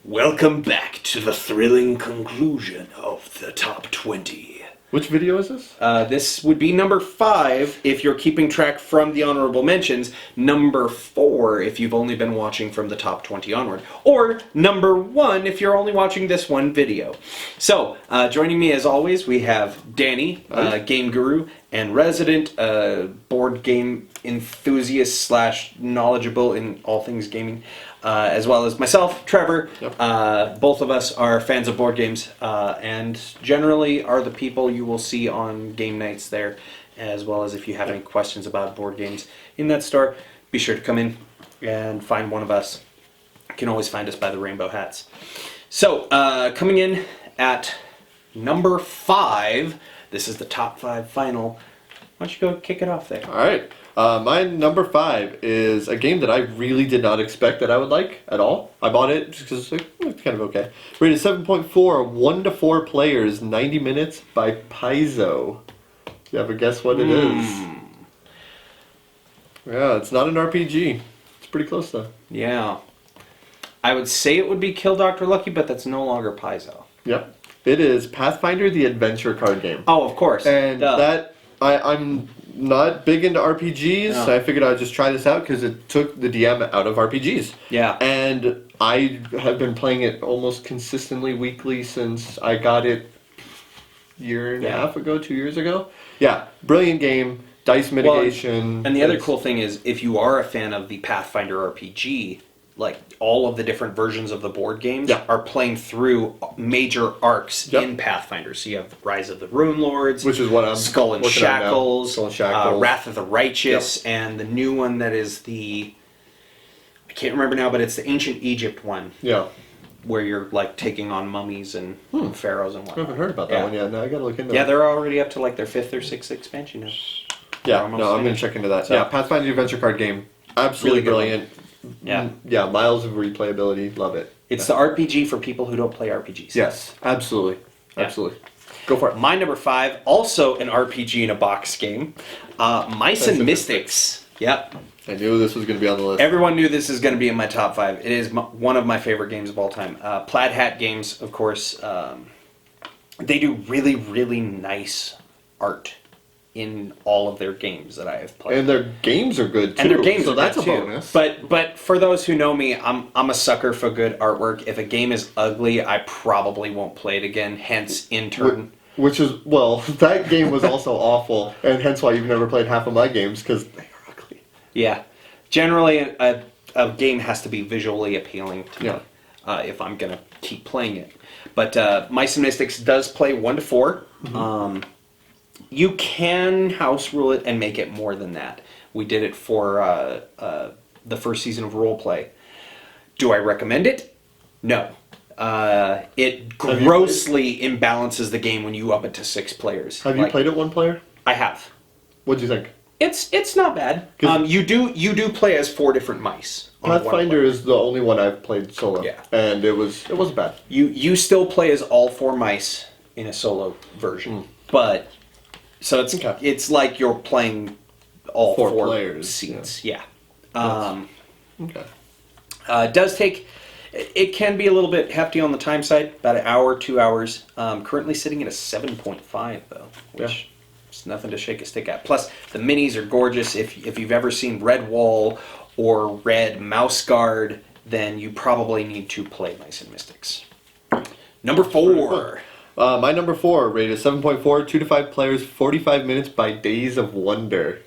Welcome back to the thrilling conclusion of the top 20. Which video is this? This would be number 5 if you're keeping track from the honorable mentions, number 4 if you've only been watching from the top 20 onward, or number 1 if you're only watching this one video. So, joining me as always, we have Danny, game guru and resident board game enthusiast slash knowledgeable in all things gaming. As well as myself, Trevor. Yep. Both of us are fans of board games and generally are the people you will see on game nights there, as well as if you have any questions about board games in that store, be sure to come in and find one of us. You can always find us by the rainbow hats. So, coming in at number 5, this is the top 5 final. Why don't you go kick it off there? All right. My number 5 is a game that I really did not expect that I would like at all. I bought it just because it's kind of okay. Rated 7.4, 1 to 4 players, 90 minutes by Paizo. You ever guess what it is? Yeah, it's not an RPG. It's pretty close though. Yeah. I would say it would be Kill Dr. Lucky, but that's no longer Paizo. Yep. It is Pathfinder, the adventure card game. Oh, of course. And I'm not big into RPGs, so I figured I'd just try this out because it took the DM out of RPGs. Yeah. And I have been playing it almost consistently weekly since I got it a year and a half ago, 2 years ago. Yeah, brilliant game, dice mitigation. Well, and the other cool thing is, if you are a fan of the Pathfinder RPG, like all of the different versions of the board games are playing through major arcs in Pathfinder. So you have Rise of the Rune Lords, which is what I'm Skull and Shackles, Wrath of the Righteous, Yep. and the new one that is I can't remember now, but it's the Ancient Egypt one. Yeah. Where you're like taking on mummies and pharaohs and I whatnot. haven't heard about that one yet. Now I gotta look into Yeah, that. they're already up to like their 5th or 6th expansion now. Yeah, no, I'm gonna check into that. So, yeah, Pathfinder the adventure card game. Absolutely Really brilliant. Yeah. Yeah, miles of replayability. Love it. It's the RPG for people who don't play RPGs. Yes, absolutely. Absolutely. Go for it. My number 5, also an RPG in a box game, Mice and Mystics. Yep. I knew this was going to be on the list. Everyone knew this is going to be in my top 5. It is one of my favorite games of all time. Plaid Hat Games, of course. They do really, really nice art in all of their games that I have played. And their games are good too. And their games so are that's good a too. bonus. But for those who know me, I'm a sucker for good artwork. If a game is ugly, I probably won't play it again. Hence, Intern. Which is, well, that game was also awful, and hence why you've never played half of my games, because they are ugly. Yeah. Generally, a game has to be visually appealing to me if I'm going to keep playing it. But Mice and Mystics does play 1 to 4. Mm-hmm. You can house rule it and make it more than that. We did it for the first season of Roleplay. Do I recommend it? No. It grossly imbalances the game when you up it to 6 players. Have you played it 1 player? I have. What'd you think? It's not bad. You do play as 4 different mice. Pathfinder is the only one I've played solo. Yeah. And it wasn't bad. You still play as all 4 mice in a solo version. But so it's like you're playing all 4 players seats. Yeah. Okay. It does take. It can be a little bit hefty on the time side, about an hour, 2 hours. Currently sitting at a 7.5 though, which is nothing to shake a stick at. Plus, the minis are gorgeous. If you've ever seen Red Wall or Red Mouse Guard, then you probably need to play Mice and Mystics. Number 4. My number 4, rated 7.4, 2 to 5 players, 45 minutes by Days of Wonder.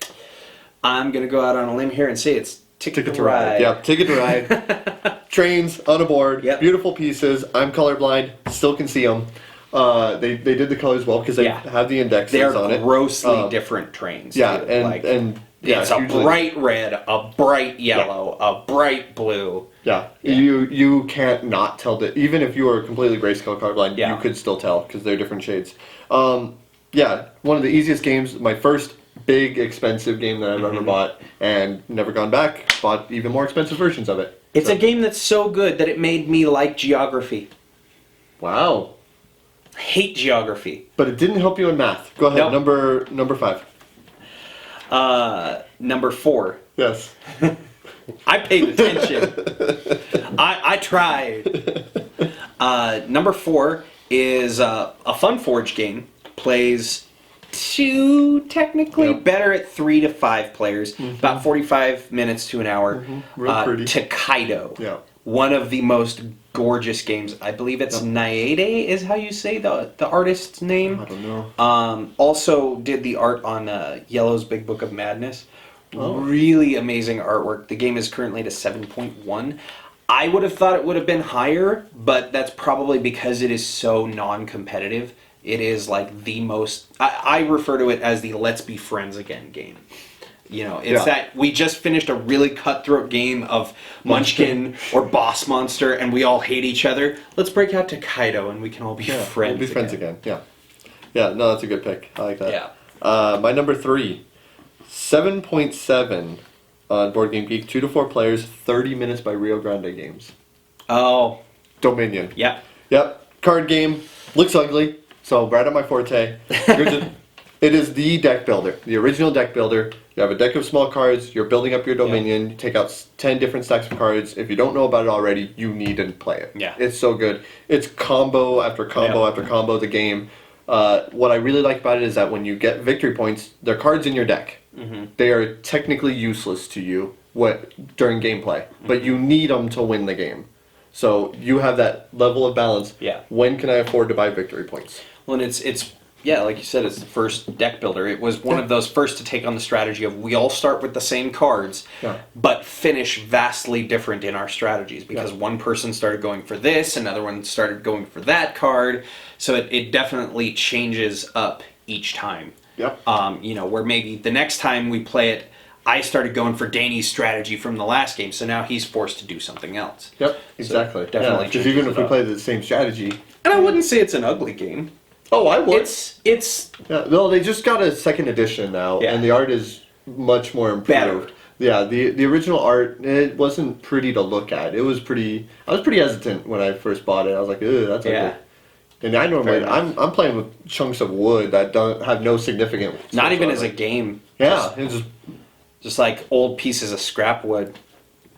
I'm going to go out on a limb here and say it's Ticket to Ride. Yeah, Ticket to Ride. Trains on a board, beautiful pieces. I'm colorblind, still can see them. They did the colors well because they have the indexes on it. They're grossly different trains. Yeah, too. and it's a bright red, a bright yellow, a bright blue. Yeah. You can't not tell that. Even if you are completely grayscale colorblind, you could still tell because they're different shades. One of the easiest games. My first big expensive game that I've ever bought, and never gone back. Bought even more expensive versions of it. It's a game that's so good that it made me like geography. Wow. I hate geography. But it didn't help you in math. Go ahead. Nope. Number 5. Number 4. Yes. I paid attention. I tried. Number 4 is a Fun Forge game. Plays 2, technically. Yep. Better at 3 to 5 players. About 45 minutes to an hour. Real pretty. Tokaido. Yeah. One of the most gorgeous games. I believe it's Naede is how you say the artist's name. I don't know. Also did the art on Yellow's Big Book of Madness. Really amazing artwork. The game is currently at a 7.1. I would have thought it would have been higher, but that's probably because it is so non-competitive. It is like the most... I refer to it as the Let's Be Friends Again game. You know, it's that we just finished a really cutthroat game of Munchkin or Boss Monster, and we all hate each other. Let's break out to Kaido, and we can all be friends. We'll be friends again. Yeah. Yeah. No, that's a good pick. I like that. Yeah. My number 3, 7.7 on Board Game Geek. 2 to 4 players. 30 minutes by Rio Grande Games. Oh. Dominion. Yeah. Yep. Card game. Looks ugly. So right on my forte. It is the deck builder, the original deck builder. You have a deck of small cards, you're building up your Dominion, you take out 10 different stacks of cards. If you don't know about it already, you need to play it. Yeah. It's so good. It's combo after combo after combo, the game. What I really like about it is that when you get victory points, they're cards in your deck. They are technically useless to you during gameplay, but you need them to win the game. So you have that level of balance. Yeah. When can I afford to buy victory points? Well, and it's like you said, it's the first deck builder. It was one of those first to take on the strategy of we all start with the same cards, but finish vastly different in our strategies because one person started going for this, another one started going for that card. So it definitely changes up each time. Yep. You know, where maybe the next time we play it, I started going for Danny's strategy from the last game, so now he's forced to do something else. Yep, exactly. So definitely. Because even if we play the same strategy. And I wouldn't say it's an ugly game. Oh, I would. It's no, they just got a second edition now, and the art is much more improved. Better. Yeah, the original art, it wasn't pretty to look at. I was pretty hesitant when I first bought it. I was like, ugh, that's ugly. And I normally, I'm playing with chunks of wood that don't have no significance. Not even as a game. Yeah, it's just like old pieces of scrap wood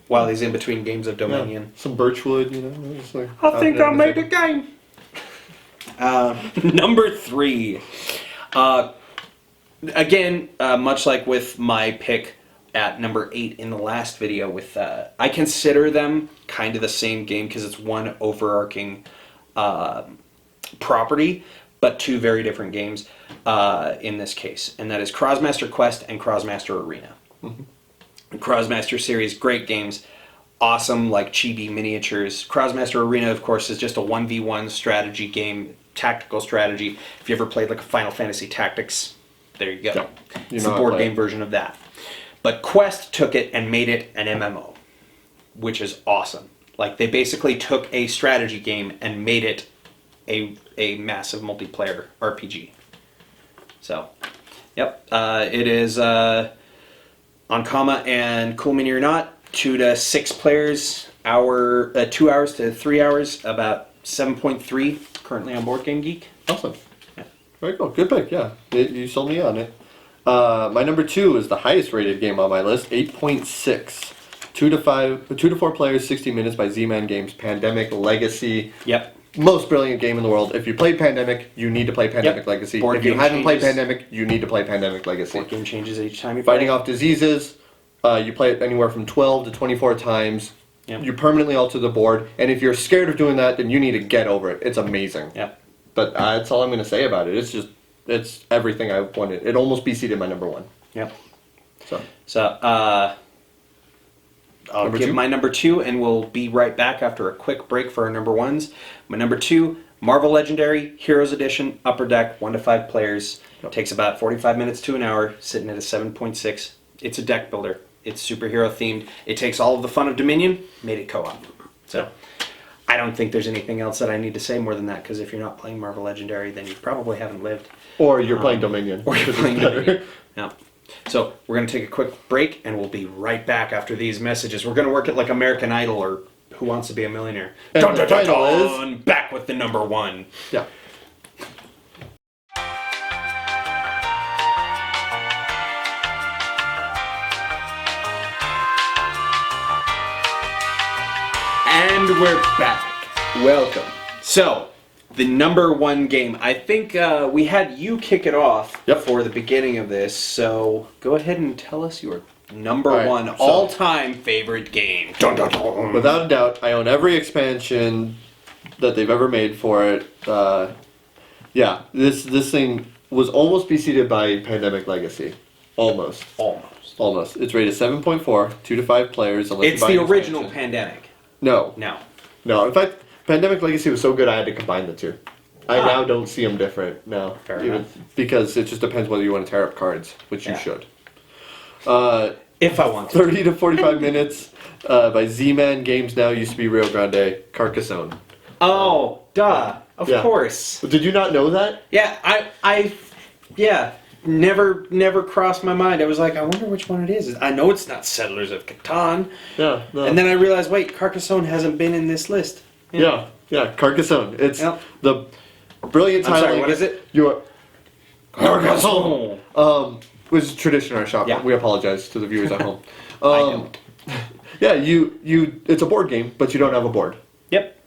while he's in between games of Dominion. Yeah, some birch wood, you know. Just like, I think I made a game. Number 3. Again, much like with my pick at number 8 in the last video, with I consider them kind of the same game because it's one overarching property, but 2 very different games in this case, and that is Crossmaster Quest and Crossmaster Arena. Crossmaster series, great games. Awesome, like chibi miniatures. Crossmaster Arena, of course, is just a 1v1 strategy game, tactical strategy. If you ever played like a Final Fantasy Tactics, there you go. Yeah, it's the board game version of that. But Quest took it and made it an MMO, which is awesome. Like, they basically took a strategy game and made it a massive multiplayer RPG. So, yep, it is on Comma and Cool Mini or Not. 2 to 6 players, 2 hours to 3 hours, about 7.3 currently on Board Game Geek. Awesome. Yeah. Very cool. Good pick, yeah. You sold me on it. My number 2 is the highest rated game on my list, 8.6. 2 to 4 players, 60 minutes by Z-Man Games, Pandemic Legacy. Yep. Most brilliant game in the world. If you played Pandemic, you need to play Pandemic Legacy. If you haven't played Pandemic, you need to play Pandemic Legacy. Board game changes each time you play. Fighting off diseases. You play it anywhere from 12 to 24 times. Yep. You permanently alter the board. And if you're scared of doing that, then you need to get over it. It's amazing. Yep. But that's all I'm going to say about it. It's everything I wanted. It almost BC'd my number 1. Yep. So I'll give my number 2, and we'll be right back after a quick break for our number 1s. My number 2, Marvel Legendary, Heroes Edition, Upper Deck, 1 to 5 players. Yep. Takes about 45 minutes to an hour, sitting at a 7.6. It's a deck builder. It's superhero themed. It takes all of the fun of Dominion, made it co-op. So I don't think there's anything else that I need to say more than that, because if you're not playing Marvel Legendary, then you probably haven't lived. Or you're playing Dominion. Or you're playing Dominion. Yeah. So we're going to take a quick break, and we'll be right back after these messages. We're going to work it like American Idol or Who Wants to Be a Millionaire. And the title is... Back with the number 1. Yeah. And we're back. Welcome So, the number one game. I think we had you kick it off for the beginning of this. So, go ahead and tell us your number one all-time favorite game. Dun, dun, dun. Without a doubt, I own every expansion that they've ever made for it. This thing was almost preceded by Pandemic Legacy. Almost. It's rated 7.4, 2 to 5 players. It's the original Pandemic. No. In fact, Pandemic Legacy was so good I had to combine the two. I now don't see them different now. Fair enough. Because it just depends whether you want to tear up cards, which you should. If I want to. 30 to 45 minutes by Z-Man Games now, used to be Rio Grande, Carcassonne. Oh, duh. Of course. Did you not know that? Yeah, I never crossed my mind. I was like, I wonder which one it is. I know it's not Settlers of Catan. Yeah, no. And then I realized, wait, Carcassonne hasn't been in this list. Yeah, Carcassonne. It's the brilliant title. I'm sorry, what is it? Carcassonne. Which is tradition in our shop. Yeah. We apologize to the viewers at home. I don't. Yeah, it's a board game, but you don't have a board. Yep.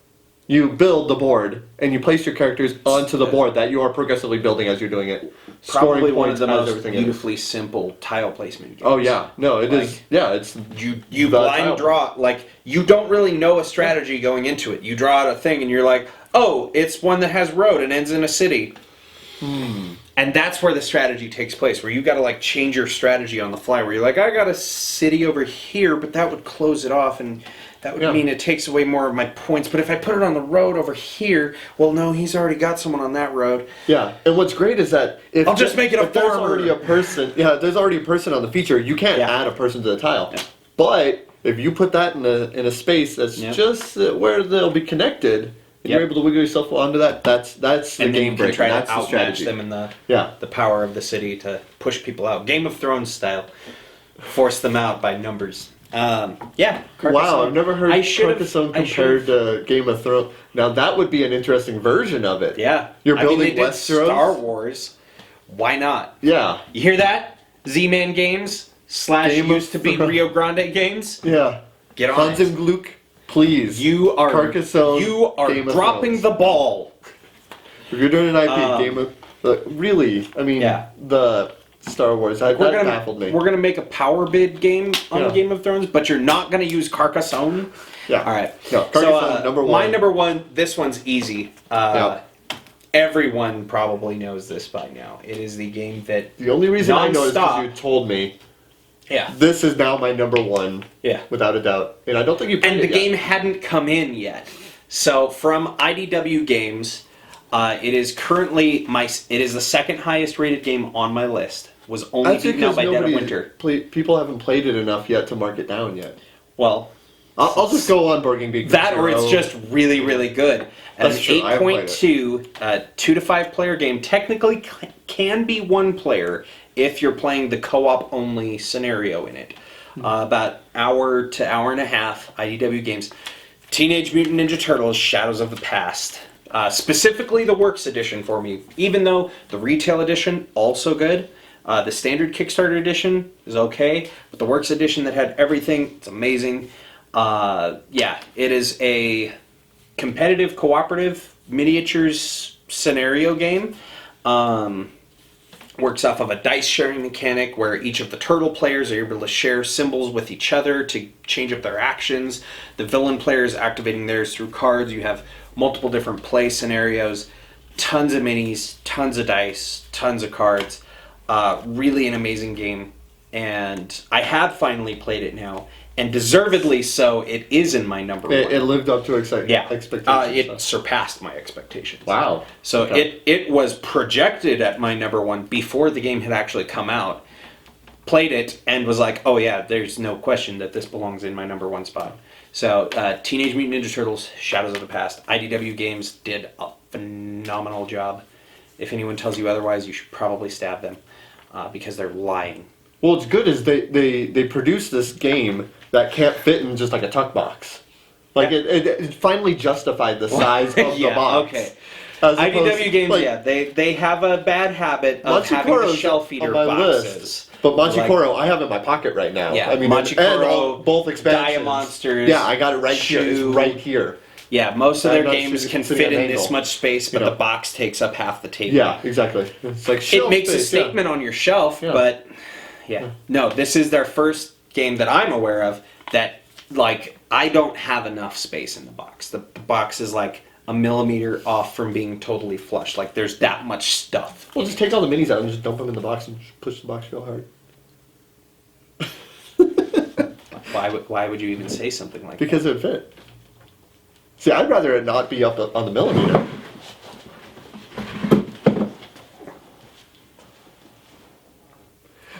You build the board, and you place your characters onto the board that you are progressively building as you're doing it. Probably one of the most beautifully simple tile placement games. Oh yeah, no, it is. Yeah, it's you blind draw, like you don't really know a strategy going into it. You draw out a thing, and you're like, oh, it's one that has road and ends in a city. And that's where the strategy takes place, where you got to like change your strategy on the fly. Where you're like, I got a city over here, but that would close it off, and that would mean it takes away more of my points. But if I put it on the road over here, well, no, he's already got someone on that road. Yeah, and what's great is that if I'll just make it a there's farmer. already a person. Yeah, there's already a person on the feature. You can't add a person to the tile. Yeah. But if you put that in a space that's just where they'll be connected, and you're able to wiggle yourself onto that, that's the game breaker. Try that's to the outmatch strategy. them in the power of the city to push people out. Game of Thrones style. Force them out by numbers. Wow, I've never heard Carcassonne compared to Game of Thrones. Now that would be an interesting version of it. Yeah. You're building they did Westeros. Star Wars. Why not? Yeah. You hear that? Z-Man Games / used to be Rio Grande Games. Yeah. Get on Hans and Gluck, please. You are Carcassonne. You are Game of dropping Thrones. the ball. If you're doing an IP Game of really, I mean the Star Wars. That baffled me. We're gonna make a power bid game on Game of Thrones, but you're not gonna use Carcassonne. Yeah. All right. No, Carcassonne, number one. My number one. This one's easy. Everyone probably knows this by now. It is the game that the only reason I know is because you told me. Yeah. This is now my number one. Yeah. Without a doubt, and I don't think you. And the game hadn't come in yet. So from IDW Games, it is currently it is the second highest rated game on my list. Was only beaten out by Dead of Winter. People haven't played it enough yet to mark it down yet. Well, I'll just go on Board Game Geek. That or it's just really, really good. That's true. 8.2, 2 to 5 player game. Technically can be one player if you're playing the co-op only scenario in it. About hour to hour and a half. IDW Games. Teenage Mutant Ninja Turtles: Shadows of the Past. Specifically the Works Edition for me. Even though the retail edition also good. The standard Kickstarter edition is okay, but the Works Edition that had everything, it's amazing. It is a competitive, cooperative miniatures scenario game. Works off of a dice sharing mechanic where each of the turtle players are able to share symbols with each other to change up their actions. The villain players activating theirs through cards. You have multiple different play scenarios, tons of minis, tons of dice, tons of cards. Really an amazing game, and I have finally played it now, and deservedly so. It is in my number one. It lived up to expectations. It surpassed my expectations. Wow. So it was projected at my number one before the game had actually come out. Played it and was like, oh yeah, there's no question that this belongs in my number one spot. So Teenage Mutant Ninja Turtles: Shadows of the Past. IDW Games did a phenomenal job. If anyone tells you otherwise, you should probably stab them. Because they're lying. Well, what's good is they produce this game that can't fit in just like a tuck box. Like it finally justified the size of the box. Okay. IDW Games, they have a bad habit of having the shelf eater boxes. List. But Manchikoro, I have in my pocket right now. Yeah, I mean, Manchikoro, both expansions. Dia Monsters. Yeah, I got it right here. It's right here. Yeah, most of I'm their not games sitting- can sitting fit at in an this angle. much space, but You know. the box takes up half the table. Yeah, exactly. It's like It shelf makes a space, yeah. statement on your shelf, Yeah. but yeah. No, this is their first game that I'm aware of that, like, I don't have enough space in the box. The box is like a millimeter off from being totally flush. Like, there's that much stuff. Well, just take all the minis out and just dump them in the box and just push the box real hard. Why would you even say something like that? Because it fit. See, I'd rather it not be up on the millimeter.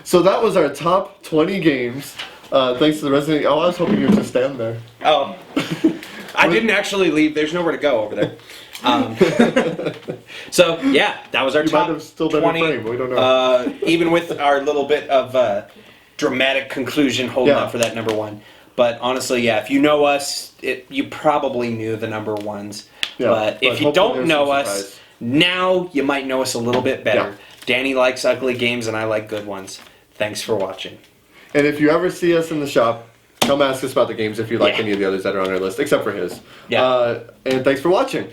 So that was our top 20 games. Thanks to the Resident. Oh, I was hoping you would just stand there. Oh, I didn't actually leave. There's nowhere to go over there. So yeah, that was our You top might have still been 20. in frame. We don't know. Even with our little bit of dramatic conclusion holding Yeah. up for that number one. But honestly, yeah, if you know us, you probably knew the number ones. Yeah, but if you hopefully don't there's know some us, surprise. now you might know us a little bit better. Yeah. Danny likes ugly games and I like good ones. Thanks for watching. And if you ever see us in the shop, come ask us about the games if you like Yeah. any of the others that are on our list, except for his. Yeah. And thanks for watching.